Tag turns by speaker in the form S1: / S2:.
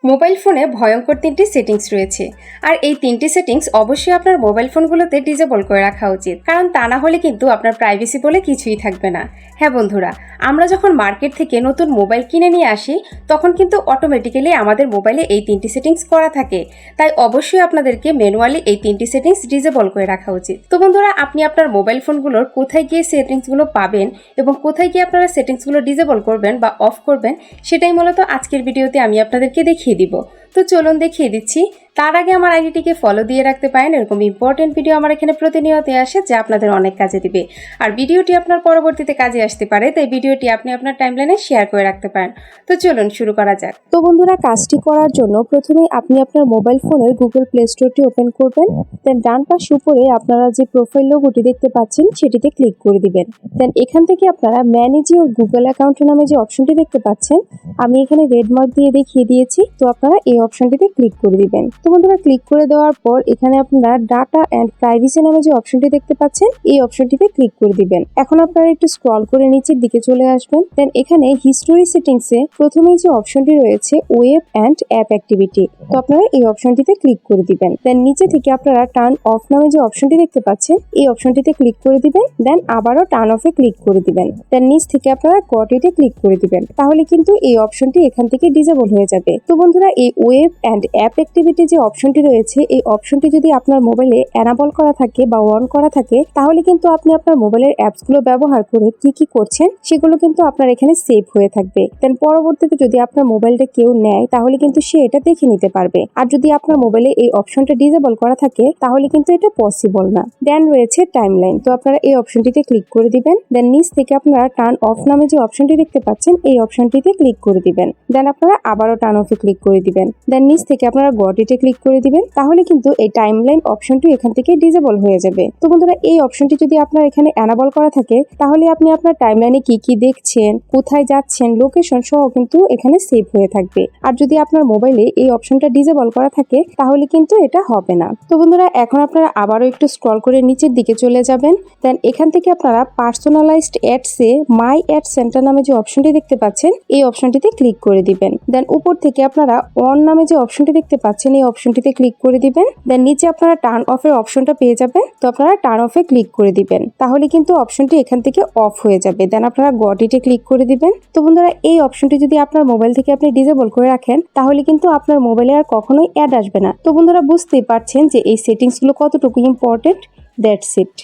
S1: Mobile ফোনে ভয়ঙ্কর 3টি সেটিংস রয়েছে। আর এই 3টি সেটিংস অবশ্যই আপনার মোবাইল ফোনগুলোতে ডিসেবল করে রাখা উচিত, কারণ তা না হলে কিন্তু আপনার প্রাইভেসি বলে কিছুই থাকবে না। হ্যাঁ বন্ধুরা, আমরা যখন মার্কেট থেকে নতুন মোবাইল কিনে নিয়ে আসি তখন কিন্তু অটোমেটিক্যালি আমাদের মোবাইলে এই 3টি সেটিংস করা থাকে। তাই অবশ্যই আপনাদেরকে ম্যানুয়ালি এই 3টি সেটিংস ডিসেবল করে রাখা উচিত। তো বন্ধুরা, আপনি আপনার মোবাইল ফোনগুলোর কোথায় গিয়ে সেটিংসগুলো পাবেন এবং কোথায় গিয়ে আপনারা সেটিংসগুলো ডিসেবল করবেন বা অফ করবেন, সেটাই মূলত আজকের ভিডিওতে আমি আপনাদেরকে দেখিয়ে দিব। তো চলুন দেখিয়ে দিচ্ছি। তার আগে আমার আইডিটিকে ফলো দিয়ে রাখতে পারেন। এরকম ইম্পর্টেন্ট ভিডিও আমার এখানে প্রতিনিয়ত আসে যা আপনাদের অনেক কাজে দিবে। আর ভিডিওটি আপনার পরবর্তীতে কাজে আসতে পারে, তাই ভিডিওটি আপনি আপনার টাইমলাইনে শেয়ার করে রাখতে পারেন। তো চলুন শুরু করা যাক।
S2: তো বন্ধুরা, কাজটি করার জন্য প্রথমেই আপনি আপনার মোবাইল ফোনের গুগল প্লে স্টোরটি ওপেন করবেন। দেন ডান পাশে উপরে আপনারা যে প্রোফাইল লোগোটি দেখতে পাচ্ছেন সেটিতে ক্লিক করে দিবেন। দেন এখান থেকে আপনারা ম্যানেজ ইওর গুগল অ্যাকাউন্ট নামে যে অপশনটি দেখতে পাচ্ছেন, আমি এখানে রেড মার্ক দিয়ে দেখিয়ে দিয়েছি, তো আপনারা এই অপশনটিতে ক্লিক করে দিবেন। তো বন্ধুরা, ক্লিক করে দেওয়ার পর এখানে আপনারা ডাটা অ্যান্ড প্রাইভেসি নামে যে অপশনটি দেখতে পাচ্ছেন এই অপশনটিতে ক্লিক করে দিবেন। এখন আপনারা একটু স্ক্রল করে নিচের দিকে চলে আসবেন। দেন এখানে হিস্টোরি সেটিংসে প্রথমেই যে অপশনটি রয়েছে ওয়েব অ্যান্ড অ্যাপ অ্যাক্টিভিটি, তো আপনারা এই অপশনটিতে ক্লিক করে দিবেন। দেন নিচে থেকে আপনারা টার্ন অফ নামে যে অপশনটি দেখতে পাচ্ছেন এই অপশনটিতে ক্লিক করে দিবেন। দেন আবারও টার্ন অফে ক্লিক করে দিবেন। দেন নিচ থেকে আপনারা গট ইটে ক্লিক করে দিবেন। তাহলে কিন্তু এই অপশনটি এখান থেকে ডিসেবল হয়ে যাবে। তো বন্ধুরা, এই ওয়েব অ্যান্ড অ্যাপ অ্যাক্টিভিটি যে অপশনটি রয়েছে এই অপশনটি যদি আপনার মোবাইলে এনাবল করা থাকে বা অন করা থাকে, তাহলে কিন্তু আপনি আপনার মোবাইলের অ্যাপসগুলো ব্যবহার করে কি কি করছেন সেগুলো কিন্তু আপনার এখানে সেভ হয়ে থাকবে। দেন পরবর্তীতে যদি আপনার মোবাইলটা কেউ নেয় তাহলে কিন্তু সে এটা দেখে নিতে পারবে। আর যদি আপনার মোবাইলে এই অপশনটা ডিসেবল করা থাকে তাহলে কিন্তু এটা পসিবল না। দেন রয়েছে টাইমলাইন, তো আপনারা এই অপশনটিতে ক্লিক করে দিবেন। দেন নিচ থেকে আপনারা টার্ন অফ নামে যে অপশনটি দেখতে পাচ্ছেন এই অপশনটিতে ক্লিক করে দিবেন। দেন আপনারা আবারও টার্ন অফে ক্লিক করে দিবেন। দেন নিচ থেকে আপনারা গট ইটে ক্লিক করে দিবেন। তাহলে কিন্তু এই টাইমলাইন অপশনটি এখান থেকে ডিসেবল হয়ে যাবে। তো বন্ধুরা, এই অপশনটি যদি আপনার এখানে এনাবল করা থাকে তাহলে আপনি আপনার টাইমলাইনে কি কি দেখছেন, কোথায় যাচ্ছেন, লোকেশন সহ কিন্তু এখানে সেভ হয়ে থাকবে। আর যদি আপনার মোবাইলে এই অপশনটা ডিসেবল করা থাকে তাহলে কিন্তু এটা হবে না। তো বন্ধুরা, এখন আপনারা আবারও একটু স্ক্রল করে নিচের দিকে চলে যাবেন। দেন এখান থেকে আপনারা পার্সোনালাইজড অ্যাডসে মাই অ্যাড সেন্টার নামে যে অপশনটি দেখতে পাচ্ছেন এই অপশনটিতে ক্লিক করে দিবেন। দেন উপর থেকে আপনারা অন নামে যে অপশনটি দেখতে পাচ্ছেন এই অপশনটিতে ক্লিক করে দিবেন। দেন নিচে আপনারা টার্ন অফের অপশনটা পেয়ে যাবেন, তো আপনারা টার্ন অফে ক্লিক করে দিবেন। তাহলে কিন্তু অপশনটি এখান থেকে অফ হয়ে যাবে। দেন আপনারা গট ইটে ক্লিক করে দিবেন। তো বন্ধুরা, এই অপশনটি যদি আপনার মোবাইল থেকে আপনি ডিসেবল করে রাখেন তাহলে কিন্তু আপনার মোবাইলে আর কখনোই অ্যাড আসবে না। তো বন্ধুরা, বুঝতেই পারছেন যে এই সেটিংসগুলো কতটুকু ইম্পর্টেন্ট। That's it.